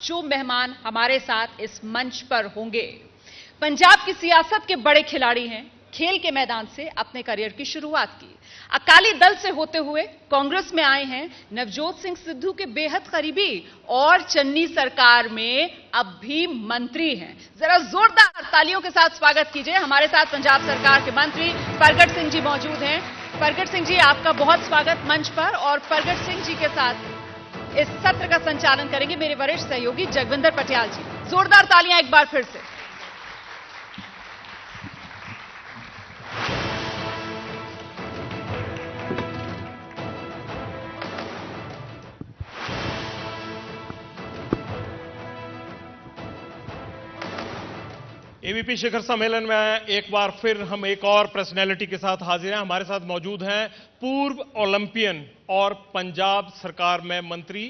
जो मेहमान हमारे साथ इस मंच पर होंगे पंजाब की सियासत के बड़े खिलाड़ी हैं। खेल के मैदान से अपने करियर की शुरुआत की, अकाली दल से होते हुए कांग्रेस में आए हैं, नवजोत सिंह सिद्धू के बेहद करीबी और चन्नी सरकार में अब भी मंत्री हैं। जरा जोरदार तालियों के साथ स्वागत कीजिए। हमारे साथ पंजाब सरकार के मंत्री परगट सिंह जी मौजूद हैं। परगट सिंह जी, आपका बहुत स्वागत मंच पर। और परगट सिंह जी के साथ इस सत्र का संचालन करेंगे मेरे वरिष्ठ सहयोगी जगविंदर पटियाल जी। जोरदार तालियां एक बार फिर से। एबीपी शिखर सम्मेलन में एक बार फिर हम एक और पर्सनैलिटी के साथ हाजिर हैं। हमारे साथ मौजूद हैं पूर्व ओलंपियन और पंजाब सरकार में मंत्री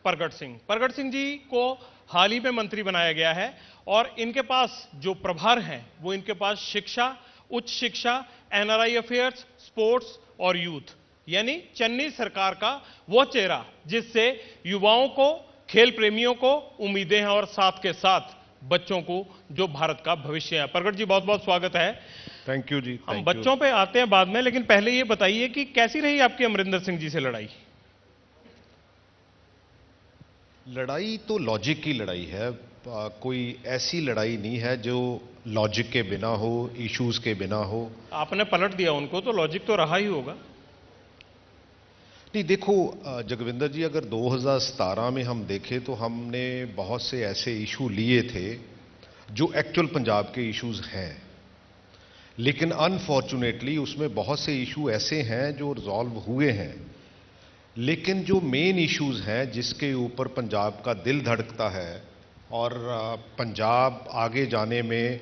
परगट सिंह। परगट सिंह जी को हाल ही में मंत्री बनाया गया है और इनके पास जो प्रभार हैं वो इनके पास शिक्षा, उच्च शिक्षा, एनआरआई अफेयर्स, स्पोर्ट्स और यूथ, यानी चन्नी सरकार का वो चेहरा जिससे युवाओं को, खेल प्रेमियों को उम्मीदें हैं और साथ के साथ बच्चों को जो भारत का भविष्य है। परगट जी, बहुत बहुत स्वागत है। थैंक यू जी। हम बच्चों पे आते हैं बाद में, लेकिन पहले ये बताइए कि कैसी रही आपकी अमरिंदर सिंह जी से लड़ाई? लड़ाई तो लॉजिक की लड़ाई है। कोई ऐसी लड़ाई नहीं है जो लॉजिक के बिना हो, इश्यूज के बिना हो। आपने पलट दिया उनको तो लॉजिक तो रहा ही होगा। नहीं, देखो जगविंदर जी, अगर 2017 में हम देखें तो हमने बहुत से ऐसे इशू लिए थे जो एक्चुअल पंजाब के इश्यूज हैं, लेकिन अनफॉर्चुनेटली उसमें बहुत से इशू ऐसे हैं जो रिजॉल्व हुए हैं, लेकिन जो मेन इश्यूज हैं जिसके ऊपर पंजाब का दिल धड़कता है और पंजाब आगे जाने में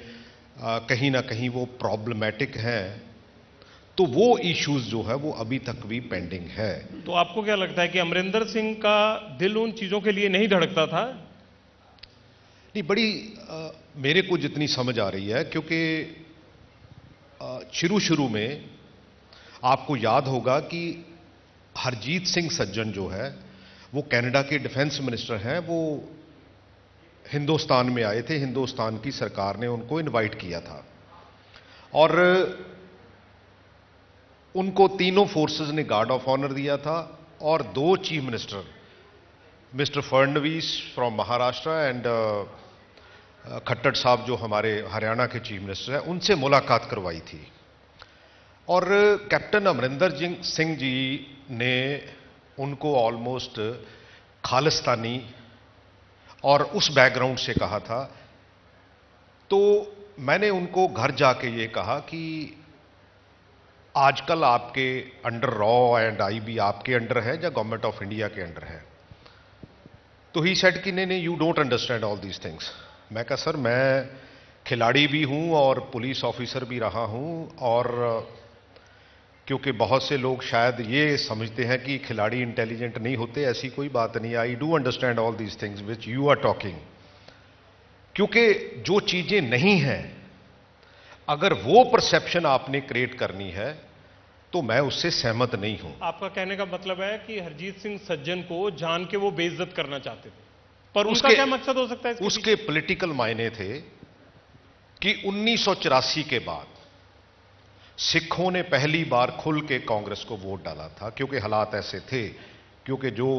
कहीं ना कहीं वो प्रॉब्लमैटिक हैं, तो वो इश्यूज जो है वो अभी तक भी पेंडिंग है। तो आपको क्या लगता है कि अमरिंदर सिंह का दिल उन चीजों के लिए नहीं धड़कता था? नहीं, बड़ी मेरे को जितनी समझ आ रही है, क्योंकि शुरू में आपको याद होगा कि हरजीत सिंह सज्जन जो है वो कनाडा के डिफेंस मिनिस्टर हैं, वो हिंदुस्तान में आए थे। हिंदुस्तान की सरकार ने उनको इनवाइट किया था और उनको तीनों फोर्सेस ने गार्ड ऑफ ऑनर दिया था और दो chief minister, mister Fadnavis from Maharashtra and Khattar साहब जो हमारे हरियाणा के चीफ मिनिस्टर हैं, उनसे मुलाकात करवाई थी। और कैप्टन अमरिंदर सिंह जी ने उनको ऑलमोस्ट खालिस्तानी और उस बैकग्राउंड से कहा था। तो मैंने उनको घर जाके ये कहा कि आजकल आपके अंडर रॉ एंड आईबी आपके अंडर है या गवर्नमेंट ऑफ इंडिया के अंडर है? तो ही सेड कि नहीं, you don't understand all these things. मैं कहा सर, मैं खिलाड़ी भी हूं और पुलिस ऑफिसर भी रहा हूं, और क्योंकि बहुत से लोग शायद ये समझते हैं कि खिलाड़ी इंटेलिजेंट नहीं होते, ऐसी कोई बात नहीं। I do understand all these things which you are talking, क्योंकि जो चीजें नहीं हैं, अगर वो परसेप्शन आपने क्रिएट करनी है तो मैं उससे सहमत नहीं हूं। आपका कहने का मतलब है कि हरजीत सिंह सज्जन को जान के वो बेइज्जत करना चाहते थे, पर उसका क्या मकसद हो सकता है? उसके पॉलिटिकल मायने थे कि 1984 के बाद सिखों ने पहली बार खुल के कांग्रेस को वोट डाला था, क्योंकि हालात ऐसे थे, क्योंकि जो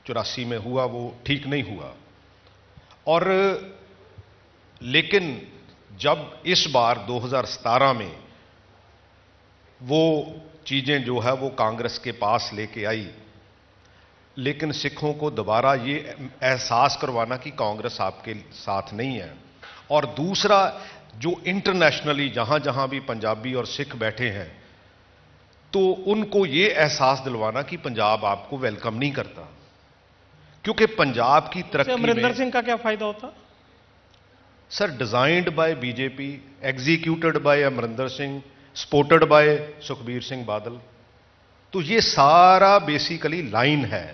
84 में हुआ वो ठीक नहीं हुआ। और लेकिन जब इस बार 2017 में वो चीजें जो है वो कांग्रेस के पास लेके आई, लेकिन सिखों को दोबारा ये एहसास करवाना कि कांग्रेस आपके साथ नहीं है, और दूसरा जो इंटरनेशनली जहां जहां भी पंजाबी और सिख बैठे हैं तो उनको ये एहसास दिलवाना कि पंजाब आपको वेलकम नहीं करता, क्योंकि पंजाब की तरक्की में अमरिंदर सिंह का क्या फायदा होता? Sir, designed by BJP, executed by Amarinder Singh, supported by Sukhbir Singh Badal, तो ये सारा बेसिकली लाइन है।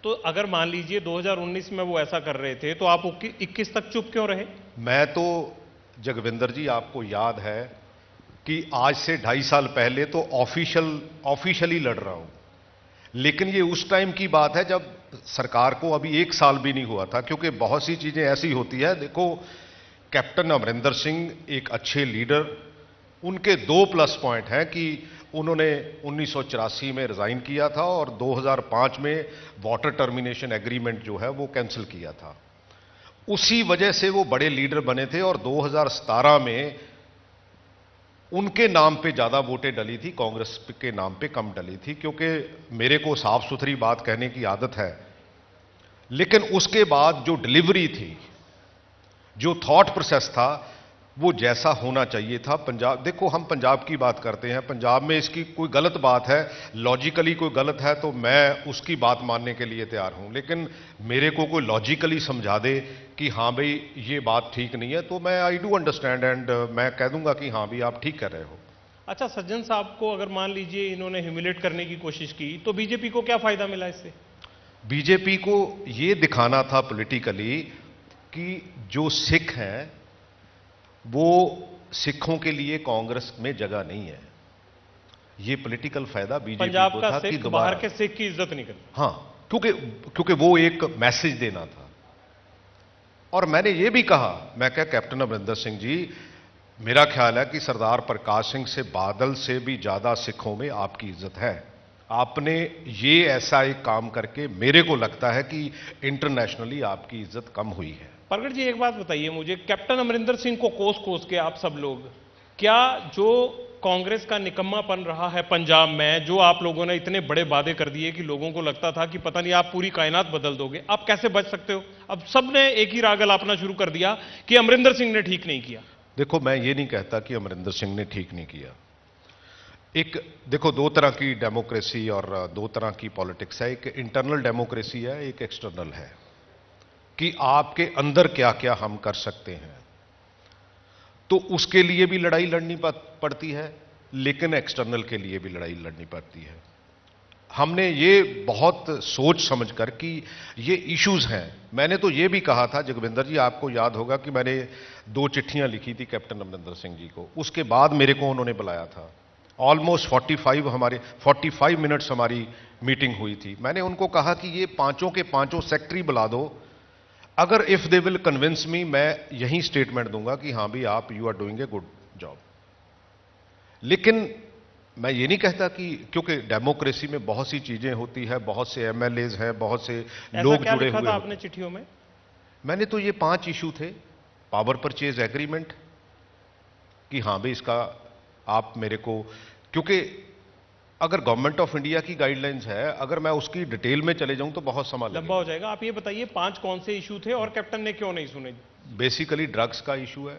तो अगर मान लीजिए 2019 में वो ऐसा कर रहे थे तो आप 21 तक चुप क्यों रहे? मैं तो जगविंदर जी, आपको याद है कि आज से 2.5 साल पहले तो ऑफिशियली लड़ रहा हूं, लेकिन ये उस टाइम की बात है जब सरकार को अभी 1 साल भी नहीं हुआ था, क्योंकि बहुत सी चीजें ऐसी होती है। देखो, कैप्टन अमरिंदर सिंह एक अच्छे लीडर, उनके 2 प्लस पॉइंट हैं कि उन्होंने 1984 में रिजाइन किया था और 2005 में वाटर टर्मिनेशन एग्रीमेंट जो है वो कैंसिल किया था। उसी वजह से वो बड़े लीडर बने थे और 2017 में उनके नाम पे ज्यादा वोटें डली थी, कांग्रेस के नाम पे कम डली थी, क्योंकि मेरे को साफ सुथरी बात कहने की आदत है। लेकिन उसके बाद जो डिलीवरी थी, जो थॉट प्रोसेस था, वो जैसा होना चाहिए था। पंजाब, देखो हम पंजाब की बात करते हैं, पंजाब में इसकी कोई गलत बात है, लॉजिकली कोई गलत है तो मैं उसकी बात मानने के लिए तैयार हूं, लेकिन मेरे को कोई लॉजिकली समझा दे कि हां भाई ये बात ठीक नहीं है, तो मैं आई डू अंडरस्टैंड एंड मैं कह दूंगा कि हां भी आप ठीक कर रहे हो। अच्छा, सज्जन साहब को अगर मान लीजिए इन्होंने ह्यूमिलेट करने की कोशिश की तो बीजेपी को क्या फायदा मिला इससे? बीजेपी को यह दिखाना था पॉलिटिकली कि जो सिख हैं वो सिखों के लिए कांग्रेस में जगह नहीं है। ये पॉलिटिकल फायदा बीजेपी पंजाब को का था कि सिख दोबारा, बाहर के सिख की इज्जत नहीं करता। हाँ, क्योंकि वो एक मैसेज देना था। और मैंने ये भी कहा, मैं क्या कैप्टन अमरिंदर सिंह जी, मेरा ख्याल है कि सरदार प्रकाश सिंह से, बादल से भी ज्यादा सिखों में आपकी इज्जत है। आपने ये ऐसा एक काम करके मेरे को लगता है कि इंटरनेशनली आपकी इज्जत कम हुई है। प्रगट जी, एक बात बताइए मुझे, कैप्टन अमरिंदर सिंह को कोस कोस के आप सब लोग, क्या जो कांग्रेस का निकम्मापन रहा है पंजाब में, जो आप लोगों ने इतने बड़े वादे कर दिए कि लोगों को लगता था कि पता नहीं आप पूरी कायनात बदल दोगे, आप कैसे बच सकते हो? अब सबने एक ही राग अलापना शुरू कर दिया कि अमरिंदर सिंह ने ठीक नहीं किया। देखो, मैं ये नहीं कहता कि अमरिंदर सिंह ने ठीक नहीं किया। एक देखो, 2 तरह की डेमोक्रेसी और 2 तरह की पॉलिटिक्स है। एक इंटरनल डेमोक्रेसी है, एक एक्सटर्नल है, कि आपके अंदर क्या क्या हम कर सकते हैं। तो उसके लिए भी लड़ाई लड़नी पड़ती है, लेकिन एक्सटर्नल के लिए भी लड़ाई लड़नी पड़ती है। हमने ये बहुत सोच समझकर कि ये इश्यूज हैं। मैंने तो ये भी कहा था, जगविंदर जी आपको याद होगा कि मैंने 2 चिट्ठियां लिखी थी कैप्टन अमरिंदर सिंह जी को। उसके बाद मेरे को उन्होंने बुलाया था। ऑलमोस्ट 45 मिनट्स हमारी मीटिंग हुई थी। मैंने उनको कहा कि ये पांचों के पांचों सेक्रेटरी बुला दो, अगर if they will convince me, मैं यही स्टेटमेंट दूंगा कि हां भी आप, you are doing a good job. लेकिन मैं ये नहीं कहता कि, क्योंकि डेमोक्रेसी में बहुत सी चीजें होती है, बहुत से एमएलएज हैं, बहुत से लोग क्या जुड़े लिखा हुए था हैं। आपने चिट्ठियों में? मैंने तो ये 5 इशू थे। पावर परचेज एग्रीमेंट, कि हां भी इसका आप मेरे को, क्योंकि अगर गवर्नमेंट ऑफ इंडिया की गाइडलाइंस है, अगर मैं उसकी डिटेल में चले जाऊं तो बहुत समय लगेगा, लंबा हो जाएगा। आप ये बताइए 5 कौन से इशू थे और कैप्टन ने क्यों नहीं सुने? बेसिकली ड्रग्स का इशू है।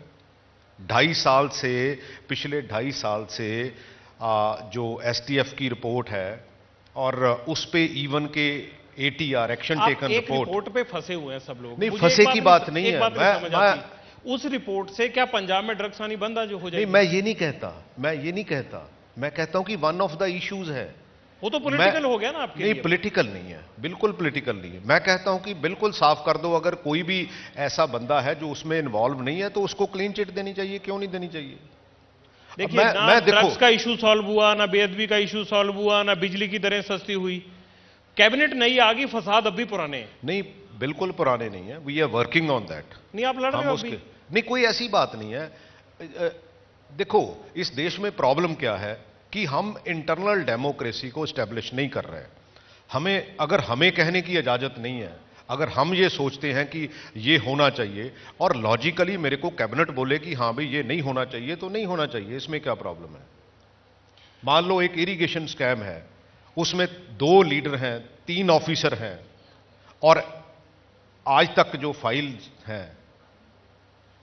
2.5 साल से, पिछले 2.5 साल से जो एसटीएफ की रिपोर्ट है और उस पे इवन के एटीआर, एक्शन टेकन रिपोर्ट पे फंसे हुए हैं सब लोग। नहीं, फंसे की बात नहीं है। उस रिपोर्ट से क्या पंजाब में ड्रग्स आनी बंद आज हो जाएगी? नहीं, मैं ये नहीं कहता, मैं कहता हूं कि वन ऑफ द इश्यूज है। वो तो पॉलिटिकल हो गया ना आपके लिए? नहीं, पॉलिटिकल नहीं है, बिल्कुल पॉलिटिकल नहीं है। मैं कहता हूं कि बिल्कुल साफ कर दो। अगर कोई भी ऐसा बंदा है जो उसमें इन्वॉल्व नहीं है तो उसको क्लीन चिट देनी चाहिए। क्यों नहीं देनी चाहिए? देखिए, ना ड्रग्स का इशू सॉल्व हुआ, ना बेअदबी का इशू सॉल्व हुआ, ना बिजली की दरें सस्ती हुई। कैबिनेट नई आ गई, फसाद अब भी पुराने हैं। नहीं, बिल्कुल पुराने नहीं है। We are working on that. नहीं, आप लड़ रहे हो अभी? नहीं, कोई ऐसी बात नहीं है। देखो, इस देश में प्रॉब्लम क्या है कि हम इंटरनल डेमोक्रेसी को एस्टेब्लिश नहीं कर रहे हैं। अगर हमें कहने की इजाजत नहीं है, अगर हम ये सोचते हैं कि ये होना चाहिए और लॉजिकली मेरे को कैबिनेट बोले कि हां भाई ये नहीं होना चाहिए, तो नहीं होना चाहिए। इसमें क्या प्रॉब्लम है? मान लो एक इरिगेशन स्कैम है, उसमें 2 लीडर हैं, 3 ऑफिसर हैं, और आज तक जो फाइल्स हैं,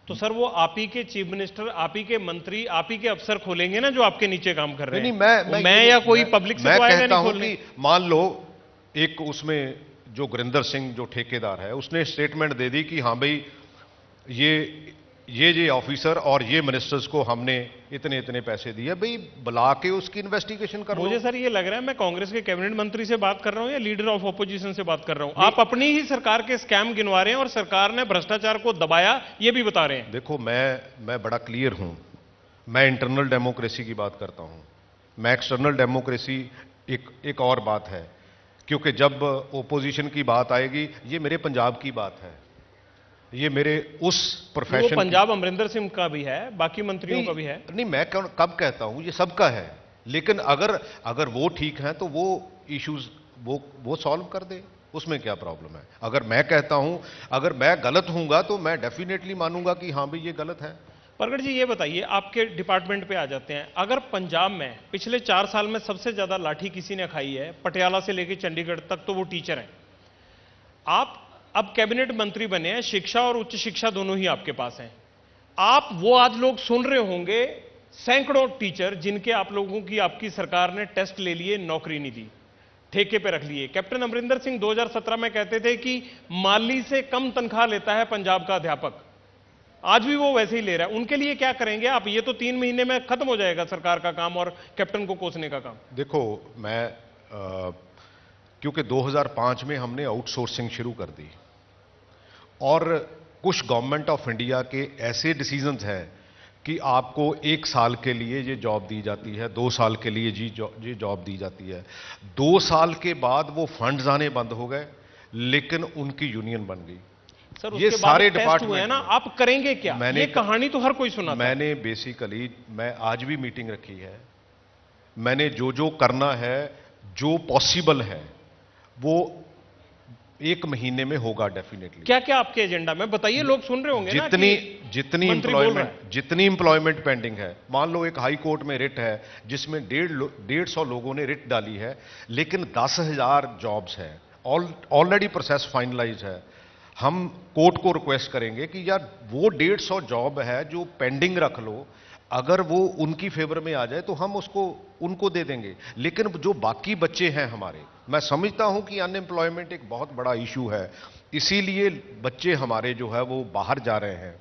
तो सर वो आप ही के चीफ मिनिस्टर, आप ही के मंत्री, आप ही के अफसर खोलेंगे ना जो आपके नीचे काम कर रहे हैं। नहीं, मैं या कोई पब्लिक से तो आएगा नहीं खोलने। मान लो एक उसमें जो गुरिंदर सिंह जो ठेकेदार है, उसने स्टेटमेंट दे दी कि हां भाई ये ऑफिसर और ये मिनिस्टर्स को हमने इतने इतने पैसे दिए। भाई बुला के उसकी इन्वेस्टिगेशन कर लो। मुझे सर ये लग रहा है मैं कांग्रेस के कैबिनेट मंत्री से बात कर रहा हूं या लीडर ऑफ ऑपोजिशन से बात कर रहा हूं। आप अपनी ही सरकार के स्कैम गिनवा रहे हैं और सरकार ने भ्रष्टाचार को दबाया, ये भी बता रहे हैं। देखो, मैं बड़ा क्लियर हूं। मैं इंटरनल डेमोक्रेसी की बात करता हूं। मैं एक्सटर्नल डेमोक्रेसी, एक और बात है क्योंकि जब ओपोजिशन की बात आएगी, ये मेरे पंजाब की बात है, ये मेरे उस प्रोफेशन, पंजाब अमरिंदर सिंह का भी है, बाकी मंत्रियों का भी है। नहीं, मैं कब कहता हूं, ये सबका है। लेकिन अगर वो ठीक है तो वो इश्यूज वो सॉल्व कर दे, उसमें क्या प्रॉब्लम है। अगर मैं कहता हूं, अगर मैं गलत हूंगा तो मैं डेफिनेटली मानूंगा कि हां भाई ये गलत है। परगट जी ये बताइए, आपके डिपार्टमेंट पे आ जाते हैं, अगर पंजाब में पिछले 4 साल में सबसे ज्यादा लाठी किसी ने खाई है, पटियाला से लेकर चंडीगढ़ तक, तो वो टीचर हैं। आप अब कैबिनेट मंत्री बने हैं, शिक्षा और उच्च शिक्षा दोनों ही आपके पास हैं। आप वो आज लोग सुन रहे होंगे, सैकड़ों टीचर जिनके आप लोगों की आपकी सरकार ने टेस्ट ले लिए, नौकरी नहीं दी, ठेके पे रख लिए। कैप्टन अमरिंदर सिंह 2017 में कहते थे कि माली से कम तनख्वाह लेता है पंजाब का अध्यापक, आज भी वो वैसे ही ले रहा है। उनके लिए क्या करेंगे आप? ये तो 3 महीने में खत्म हो जाएगा सरकार का काम और कैप्टन को कोसने का काम। देखो, मैं क्योंकि 2005 में हमने आउटसोर्सिंग शुरू कर दी और कुछ गवर्नमेंट ऑफ इंडिया के ऐसे डिसीजंस हैं कि आपको 1 साल के लिए ये जॉब दी जाती है, 2 साल के लिए ये जॉब दी जाती है। 2 साल के बाद वो फंड्स आने बंद हो गए, लेकिन उनकी यूनियन बन गई। सर, ये सारे डिपार्टमेंट है ना, आप करेंगे क्या? ये कहानी तो हर कोई सुना। मैंने बेसिकली, मैं आज भी मीटिंग रखी है, मैंने जो करना है, जो पॉसिबल है, वो 1 महीने में होगा डेफिनेटली। क्या क्या आपके एजेंडा में बताइए, लोग सुन रहे होंगे जितनी इंप्लॉयमेंट पेंडिंग है। मान लो एक हाई कोर्ट में रिट है जिसमें 150 लोगों ने रिट डाली है, लेकिन 10,000 जॉब्स हैं, ऑलरेडी प्रोसेस फाइनलाइज है। हम कोर्ट को रिक्वेस्ट करेंगे कि यार वो 150 जॉब है जो पेंडिंग रख लो, अगर वो उनकी फेवर में आ जाए तो हम उनको दे देंगे। लेकिन जो बाकी बच्चे हैं हमारे, मैं समझता हूं कि अनएम्प्लॉयमेंट एक बहुत बड़ा इशू है, इसीलिए बच्चे हमारे जो है वो बाहर जा रहे हैं,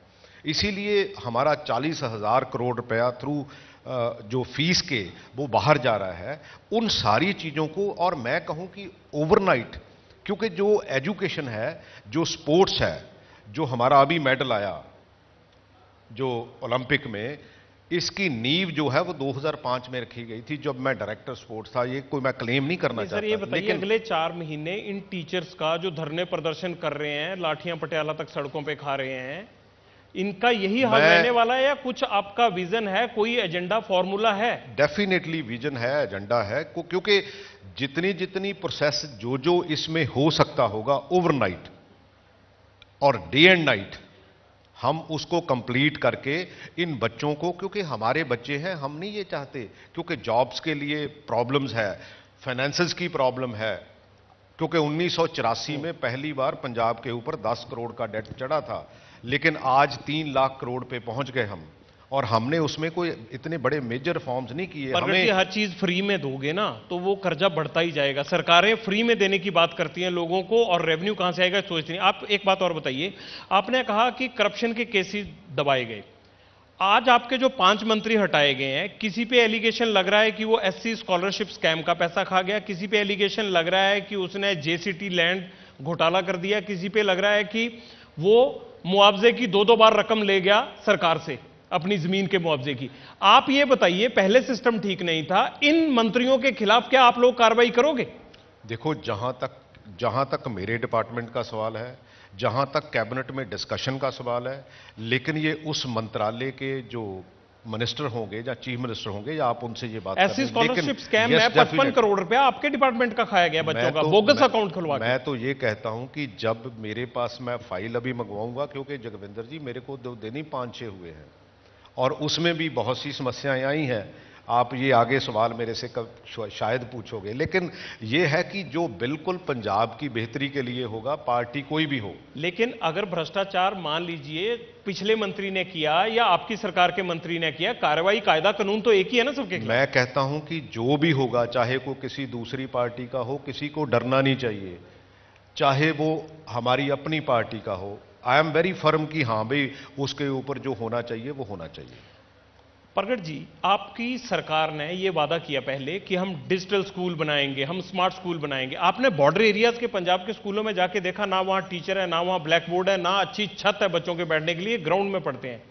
इसीलिए हमारा 40,000 करोड़ रुपया थ्रू जो फीस के वो बाहर जा रहा है। उन सारी चीजों को, और मैं कहूं कि ओवरनाइट, क्योंकि जो एजुकेशन है, जो स्पोर्ट्स है, जो हमारा अभी मेडल आया जो ओलंपिक में, इसकी नींव जो है वो 2005 में रखी गई थी जब मैं डायरेक्टर स्पोर्ट्स था। ये कोई मैं क्लेम नहीं करना चाहता। सर ये बताइए, अगले 4 महीने इन टीचर्स का जो धरने प्रदर्शन कर रहे हैं, लाठियां पटियाला तक सड़कों पे खा रहे हैं, इनका यही हाल रहने वाला है या कुछ आपका विजन है, कोई एजेंडा फॉर्मूला है? डेफिनेटली विजन है, एजेंडा है, क्योंकि जितनी प्रोसेस जो इसमें हो सकता होगा ओवरनाइट और डे एंड नाइट, हम उसको कंप्लीट करके इन बच्चों को, क्योंकि हमारे बच्चे हैं, हम नहीं ये चाहते, क्योंकि जॉब्स के लिए प्रॉब्लम्स है, फाइनेंसेस की प्रॉब्लम है, क्योंकि 1984 में पहली बार पंजाब के ऊपर 10 करोड़ का डेट चढ़ा था, लेकिन आज 3 लाख करोड़ पे पहुंच गए हम, और हमने उसमें कोई इतने बड़े मेजर रिफॉर्म्स नहीं किए। हमें हर चीज फ्री में दोगे ना तो वो कर्जा बढ़ता ही जाएगा। सरकारें फ्री में देने की बात करती हैं लोगों को, और रेवेन्यू कहां से आएगा सोचती नहीं। आप एक बात और बताइए, आपने कहा कि करप्शन के केसेस दबाए गए, आज आपके जो 5 मंत्री हटाए गए हैं, किसी पे एलिगेशन लग रहा है कि वो SC स्कॉलरशिप स्कैम का पैसा खा गया, किसी पे एलिगेशन लग रहा है कि उसने JCT लैंड घोटाला कर दिया, किसी पे लग रहा है कि वो मुआवजे की 2-2 बार रकम ले गया सरकार से, अपनी जमीन के मुआवजे की। आप ये बताइए, पहले सिस्टम ठीक नहीं था, इन मंत्रियों के खिलाफ क्या आप लोग कार्रवाई करोगे? देखो, जहां तक मेरे डिपार्टमेंट का सवाल है, जहां तक कैबिनेट में डिस्कशन का सवाल है, लेकिन ये उस मंत्रालय के जो मिनिस्टर होंगे या चीफ मिनिस्टर होंगे, या आप उनसे ये बात करें। SC स्कॉलरशिप स्कैम में 55 करोड़ रुपया आपके डिपार्टमेंट का खाया गया बच्चों का, बोगस अकाउंट खुलवा के। मैं तो ये कहता हूं कि जब मेरे पास, मैं फाइल अभी मंगवाऊंगा, क्योंकि जगविंदर जी मेरे को देनी 5-6 हुए हैं, और उसमें भी बहुत सी समस्याएं आई हैं। आप ये आगे सवाल मेरे से शायद पूछोगे, लेकिन ये है कि जो बिल्कुल पंजाब की बेहतरी के लिए होगा, पार्टी कोई भी हो। लेकिन अगर भ्रष्टाचार मान लीजिए पिछले मंत्री ने किया या आपकी सरकार के मंत्री ने किया, कार्रवाई, कायदा कानून तो एक ही है ना सबके खिलाफ। मैं कहता हूं कि जो भी होगा, चाहे वो किसी दूसरी पार्टी का हो, किसी को डरना नहीं चाहिए, चाहे वो हमारी अपनी पार्टी का हो। आई एम वेरी फर्म कि हां भाई, उसके ऊपर जो होना चाहिए वो होना चाहिए। प्रगट जी, आपकी सरकार ने यह वादा किया पहले कि हम डिजिटल स्कूल बनाएंगे, हम स्मार्ट स्कूल बनाएंगे। आपने बॉर्डर एरियाज के पंजाब के स्कूलों में जाके देखा, ना वहां टीचर है, ना वहां ब्लैक बोर्ड है, ना अच्छी छत है बच्चों के बैठने के लिए, ग्राउंड में पढ़ते हैं।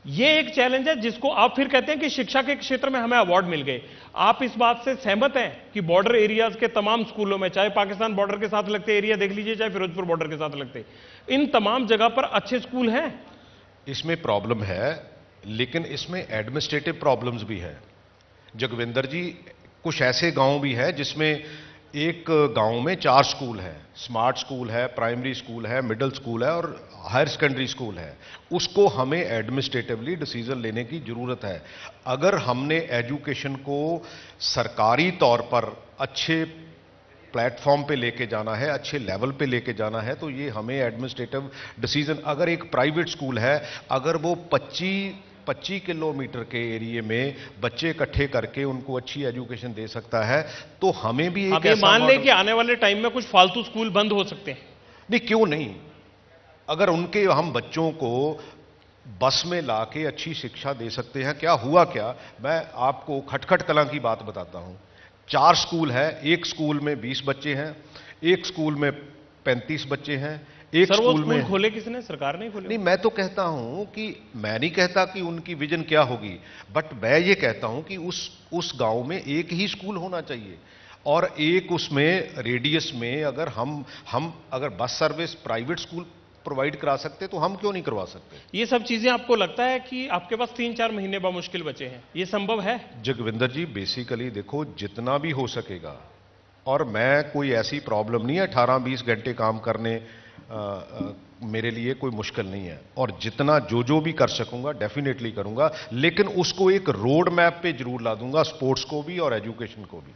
ये एक चैलेंज है जिसको आप फिर कहते हैं कि शिक्षा के क्षेत्र में हमें अवार्ड मिल गए। आप इस बात से सहमत हैं कि बॉर्डर एरियाज के तमाम स्कूलों में, चाहे पाकिस्तान बॉर्डर के साथ लगते एरिया देख लीजिए, चाहे फिरोजपुर बॉर्डर के साथ लगते, इन तमाम जगह पर अच्छे स्कूल हैं? इसमें प्रॉब्लम है, लेकिन इसमें एडमिनिस्ट्रेटिव प्रॉब्लम्स भी है जगविंदर जी। कुछ ऐसे गांव भी हैं जिसमें एक गांव में 4 स्कूल हैं, स्मार्ट स्कूल है, प्राइमरी स्कूल है, मिडिल स्कूल है और हायर सेकेंडरी स्कूल है। उसको हमें एडमिनिस्ट्रेटिवली डिसीजन लेने की जरूरत है। अगर हमने एजुकेशन को सरकारी तौर पर अच्छे प्लेटफॉर्म पे लेके जाना है, अच्छे लेवल पे लेके जाना है, तो ये हमें एडमिनिस्ट्रेटिव डिसीजन, अगर एक प्राइवेट स्कूल है, अगर वो 25 किलोमीटर के एरिया में बच्चे इकट्ठे करके उनको अच्छी एजुकेशन दे सकता है, तो हमें भी एक ये मान लें कि आने वाले टाइम में कुछ फालतू स्कूल बंद हो सकते हैं। नहीं, क्यों नहीं? अगर उनके हम बच्चों को बस में लाके अच्छी शिक्षा दे सकते हैं। क्या हुआ क्या, मैं आपको खटखट कलां की बात बताता हूं। 4 स्कूल है, एक स्कूल में 20 बच्चे हैं, एक स्कूल में 35 बच्चे हैं, एक स्कूल में खोले किसने? सरकार ने खोले। नहीं, मैं तो कहता हूं कि मैं नहीं कहता कि उनकी विजन क्या होगी, बट मैं ये कहता हूं कि उस गांव में एक ही स्कूल होना चाहिए और एक उसमें रेडियस में अगर हम अगर bus service private school provide करा सकते तो हम क्यों नहीं करवा सकते? ये सब चीजें आपको लगता है कि आपके पास 3-4 महीने मुश्किल बचे हैं, ये संभव है? जगविंदर जी, बेसिकली देखो, जितना भी हो सकेगा, और मैं कोई ऐसी प्रॉब्लम नहीं है, 18-20 घंटे काम करने मेरे लिए कोई मुश्किल नहीं है, और जितना जो भी कर सकूंगा डेफिनेटली करूंगा, लेकिन उसको एक रोड मैप पे जरूर ला दूंगा, स्पोर्ट्स को भी और एजुकेशन को भी।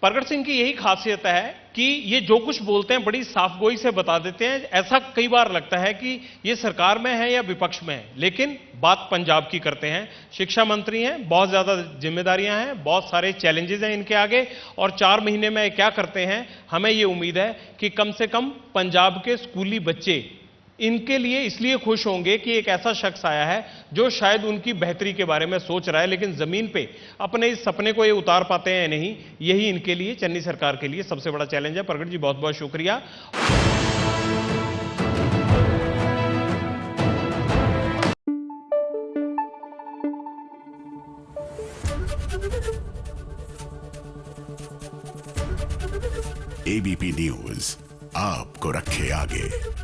प्रगट सिंह की यही खासियत है कि ये जो कुछ बोलते हैं बड़ी साफगोई से बता देते हैं। ऐसा कई बार लगता है कि ये सरकार में है या विपक्ष में है, लेकिन बात पंजाब की करते हैं। शिक्षा मंत्री हैं, बहुत ज्यादा जिम्मेदारियां हैं, बहुत सारे चैलेंजेस हैं इनके आगे, और 4 महीने में क्या करते हैं, हमें ये उम्मीद है कि कम से कम पंजाब के स्कूली बच्चे इनके लिए इसलिए खुश होंगे कि एक ऐसा शख्स आया है जो शायद उनकी बेहतरी के बारे में सोच रहा है, लेकिन जमीन पे अपने इस सपने को ये उतार पाते हैं नहीं। यही इनके लिए, चन्नी सरकार के लिए सबसे बड़ा चैलेंज है। प्रगट जी, बहुत बहुत शुक्रिया। एबीपी न्यूज आपको रखे आगे।